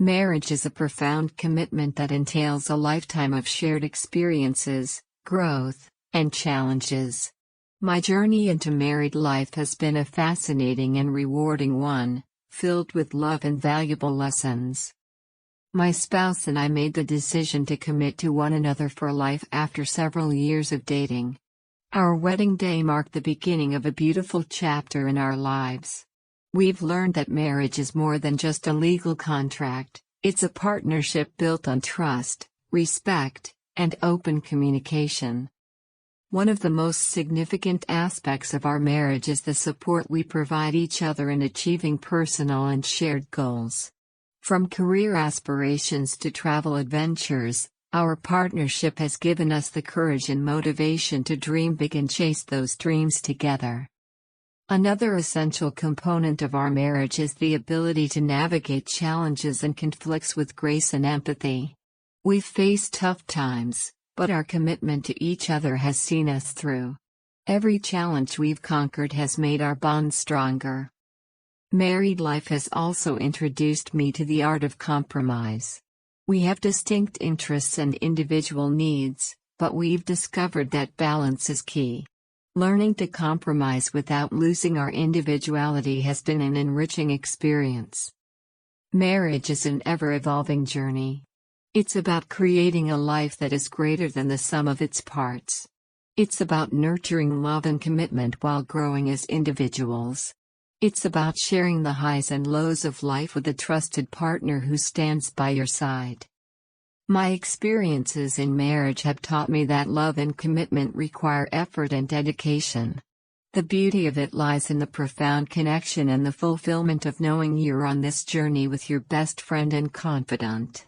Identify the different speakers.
Speaker 1: Marriage is a profound commitment that entails a lifetime of shared experiences, growth, and challenges. My journey into married life has been a fascinating and rewarding one, filled with love and valuable lessons. My spouse and I made the decision to commit to one another for life after several years of dating. Our wedding day marked the beginning of a beautiful chapter in our lives. We've learned that marriage is more than just a legal contract, it's a partnership built on trust, respect, and open communication. One of the most significant aspects of our marriage is the support we provide each other in achieving personal and shared goals. From career aspirations to travel adventures, our partnership has given us the courage and motivation to dream big and chase those dreams together. Another essential component of our marriage is the ability to navigate challenges and conflicts with grace and empathy. We've faced tough times, but our commitment to each other has seen us through. Every challenge we've conquered has made our bond stronger. Married life has also introduced me to the art of compromise. We have distinct interests and individual needs, but we've discovered that balance is key. Learning to compromise without losing our individuality has been an enriching experience. Marriage is an ever-evolving journey. It's about creating a life that is greater than the sum of its parts. It's about nurturing love and commitment while growing as individuals. It's about sharing the highs and lows of life with a trusted partner who stands by your side. My experiences in marriage have taught me that love and commitment require effort and dedication. The beauty of it lies in the profound connection and the fulfillment of knowing you're on this journey with your best friend and confidant.